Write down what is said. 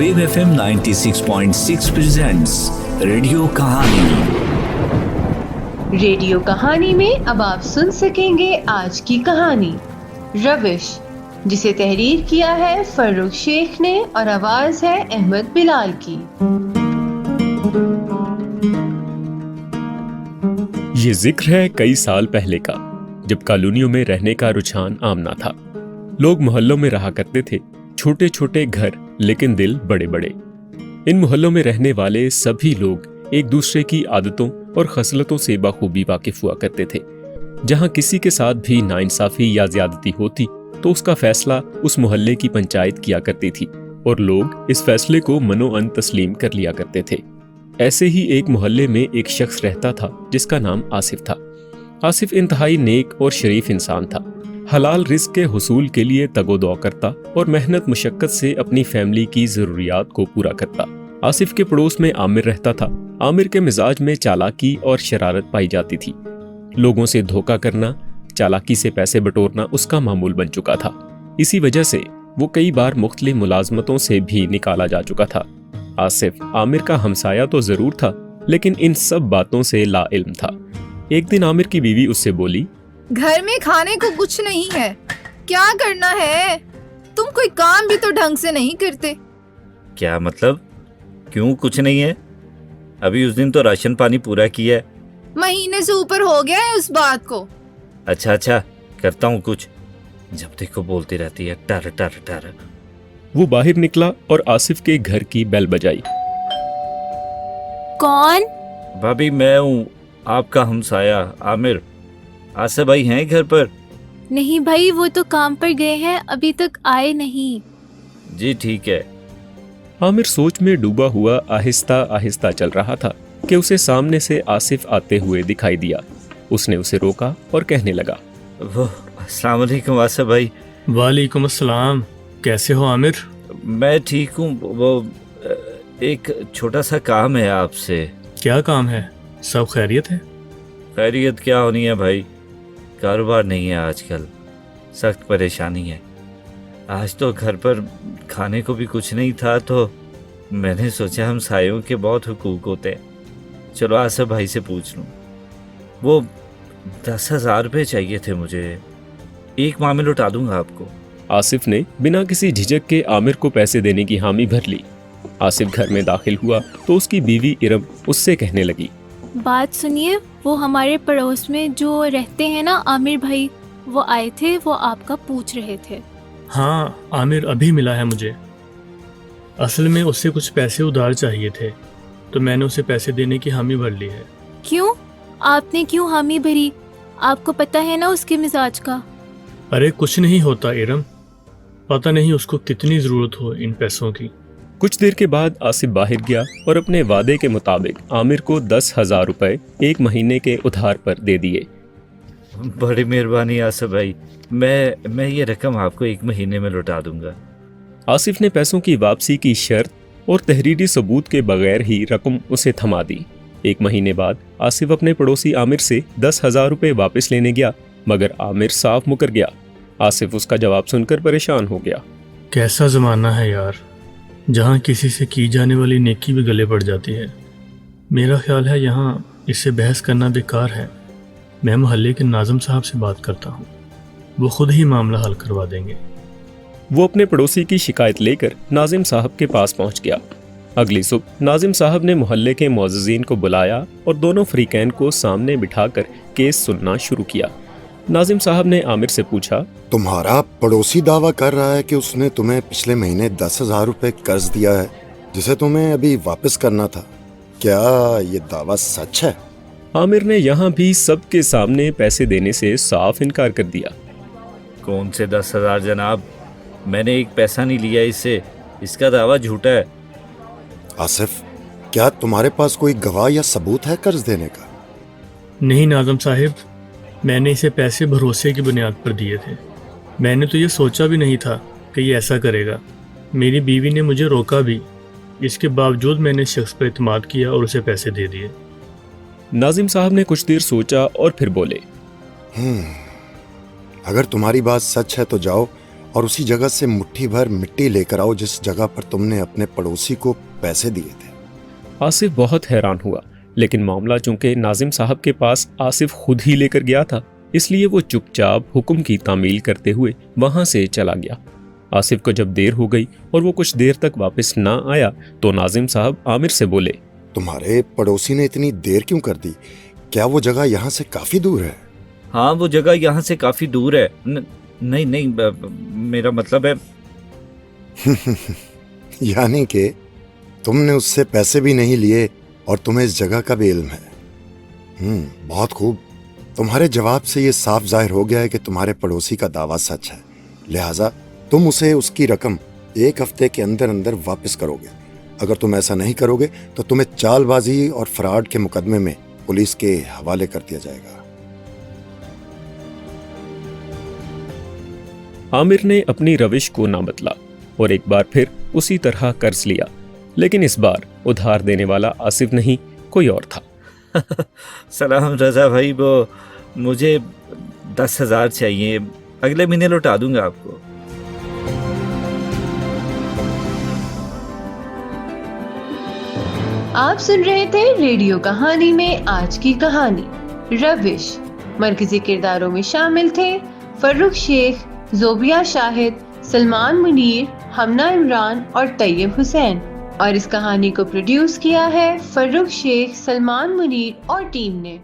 Wave FM 96.6 presents radio कहानी। Radio कहानी में अब आप सुन सकेंगे आज की कहानी रविश, जिसे तहरीर किया है फर्रुख शेख ने और आवाज है अहमद बिलाल की। ये जिक्र है कई साल पहले का, जब कॉलोनियों में रहने का रुझान आम ना था। लोग मोहल्लों में रहा करते थे, छोटे छोटे घर लेकिन दिल बड़े बड़े। इन मोहल्लों में रहने वाले सभी लोग एक दूसरे की आदतों और खसलतों से बखूबी वाकिफ हुआ करते थे। जहां किसी के साथ भी नाइंसाफी या ज्यादती होती तो उसका फैसला उस मोहल्ले की पंचायत किया करती थी और लोग इस फैसले को मनो-अन तस्लीम कर लिया करते थे। ऐसे ही एक मोहल्ले में एक शख्स रहता था जिसका नाम आसिफ था। आसिफ इंतहाई नेक और शरीफ इंसान था। हलाल रिज़्क के हुसूल के लिए तगोदौ करता और मेहनत मुशक्कत से अपनी फैमिली की ज़रूरियात को पूरा करता। आसिफ के पड़ोस में आमिर रहता था। आमिर के मिजाज में चालाकी और शरारत पाई जाती थी। लोगों से धोखा करना, चालाकी से पैसे बटोरना उसका मामूल बन चुका था। इसी वजह से वो कई बार मुख्तलिफ मुलाजमतों से भी निकाला जा चुका था। आसिफ आमिर का हमसाया तो जरूर था, लेकिन इन सब बातों से लाइल्म था। एक दिन आमिर की बीवी उससे बोली, घर में खाने को कुछ नहीं है, क्या करना है? तुम कोई काम भी तो ढंग से नहीं करते। क्या मतलब? क्यों कुछ नहीं है? अभी उस दिन तो राशन पानी पूरा किया है। महीने से ऊपर हो गया है उस बात को। अच्छा करता हूँ कुछ। जब देखो बोलती रहती है टर टर टर। वो बाहर निकला और आसिफ के घर की बेल बजाई। कौन? भाभी मैं हूँ, आपका हमसाया आमिर। आसिफ भाई हैं घर पर? नहीं भाई, वो तो काम पर गए हैं, अभी तक आए नहीं। जी ठीक है। आमिर सोच में डूबा हुआ आहिस्ता आहिस्ता चल रहा था कि उसे सामने से आसिफ आते हुए दिखाई दिया। उसने उसे रोका और कहने लगा, वो अस्सलाम वालेकुम आसिफ भाई। वालेकुम अस्सलाम। कैसे हो आमिर? मैं ठीक हूँ। वो एक छोटा सा काम है आपसे। क्या काम है? सब खैरियत है? खैरियत क्या होनी है भाई, कारोबार नहीं है आजकल, सख्त परेशानी है। आज तो घर पर खाने को भी कुछ नहीं था, तो मैंने सोचा हम सायों के बहुत हुकूक होते हैं, चलो आसिफ भाई से पूछ लूँ। वो 10,000 रुपये चाहिए थे मुझे, एक माह में लौटा दूंगा आपको। आसिफ ने बिना किसी झिझक के आमिर को पैसे देने की हामी भर ली। आसिफ घर में दाखिल हुआ तो उसकी बीवी इरम उससे कहने लगी, बात सुनिए, वो हमारे पड़ोस में जो रहते हैं ना आमिर भाई, वो आए थे, वो आपका पूछ रहे थे। हाँ, आमिर अभी मिला है मुझे। असल में उससे कुछ पैसे उधार चाहिए थे, तो मैंने उसे पैसे देने की हामी भर ली है। क्यों? आपने क्यों हामी भरी? आपको पता है ना उसके मिजाज का। अरे कुछ नहीं होता इरम, पता नहीं उसको कितनी ज़रूरत हो इन पैसों की। कुछ देर के बाद आसिफ बाहर गया और अपने वादे के मुताबिक आमिर को 10,000 रुपए एक महीने के उधार पर दे दिए। बड़ी मेहरबानी आसिफ भाई, मैं ये रकम आपको एक महीने में लौटा दूंगा। आसिफ ने पैसों की वापसी की शर्त और तहरीरी सबूत के बगैर ही रकम उसे थमा दी। एक महीने बाद आसिफ अपने पड़ोसी आमिर से 10,000 रुपए वापस लेने गया, मगर आमिर साफ मुकर गया। आसिफ उसका जवाब सुनकर परेशान हो गया। कैसा ज़माना है यार, जहाँ किसी से की जाने वाली नेकी भी गले पड़ जाती है। मेरा ख्याल है यहाँ इससे बहस करना बेकार है। मैं मोहल्ले के नाज़िम साहब से बात करता हूँ, वो खुद ही मामला हल करवा देंगे। वो अपने पड़ोसी की शिकायत लेकर नाजिम साहब के पास पहुँच गया। अगली सुबह नाजिम साहब ने मोहल्ले के मुअज़्ज़िज़ीन को बुलाया और दोनों फरीकैन को सामने बिठाकर केस सुनना शुरू किया। नाजिम साहब ने आमिर से पूछा, तुम्हारा पड़ोसी दावा कर रहा है कि उसने तुम्हें पिछले महीने 10,000 रुपए कर्ज दिया है, जिसे तुम्हें अभी वापस करना था। क्या ये दावा सच है? आमिर ने यहाँ भी सबके सामने पैसे देने से साफ इनकार कर दिया। कौन से 10,000 जनाब, मैंने एक पैसा नहीं लिया इससे, इसका दावा झूठा है। आसिफ, क्या तुम्हारे पास कोई गवाह या सबूत है कर्ज देने का? नहीं नाज़िम साहिब, मैंने इसे पैसे भरोसे की बुनियाद पर दिए थे। मैंने तो ये सोचा भी नहीं था कि ये ऐसा करेगा। मेरी बीवी ने मुझे रोका भी, इसके बावजूद मैंने शख्स पर इत्मीनान किया और उसे पैसे दे दिए। नाजिम साहब ने कुछ देर सोचा और फिर बोले, अगर तुम्हारी बात सच है तो जाओ और उसी जगह से मुट्ठी भर मिट्टी लेकर आओ जिस जगह पर तुमने अपने पड़ोसी को पैसे दिए थे। आसिफ बहुत हैरान हुआ, लेकिन मामला चूंकि नाजिम साहब के पास आसिफ खुद ही लेकर गया था, इसलिए वो चुपचाप हुक्म की तामील करते हुए वहां से चला गया। आसिफ को जब देर हो गई और वो कुछ देर तक वापस ना आया तो नाजिम साहब आमिर से बोले, तुम्हारे पड़ोसी ने इतनी देर क्यों कर दी? क्या वो जगह यहाँ से काफी दूर है? हाँ, वो जगह यहाँ से काफी दूर है। नहीं, मेरा मतलब है। यानी कि तुमने उससे पैसे भी नहीं लिए और तुम्हें इस जगह का भी इल्म है। बहुत खूब। तुम्हारे जवाब से ये साफ जाहिर हो गया है कि तुम्हारे पड़ोसी का दावा सच है, लिहाजा तुम उसे उसकी रकम 1 हफ्ते के अंदर अंदर वापस करोगे। अगर तुम ऐसा नहीं करोगे तो तुम्हें चालबाजी और फ्रॉड के मुकदमे में पुलिस के हवाले कर दिया जाएगा। आमिर ने अपनी रविश को ना बदला और एक बार फिर उसी तरह कर्ज लिया, लेकिन इस बार उधार देने वाला आसिफ नहीं, कोई और था। सलाम रजा भाई, वो मुझे 10,000 चाहिए, अगले महीने लौटा दूंगा आपको। आप सुन रहे थे रेडियो कहानी में आज की कहानी रविश। मरकजी किरदारों में शामिल थे फर्रुख शेख, जोबिया शाहिद, सलमान मुनीर, हमना इमरान और तैयब हुसैन। और इस कहानी को प्रोड्यूस किया है फर्रुख शेख, सलमान मुनीर और टीम ने।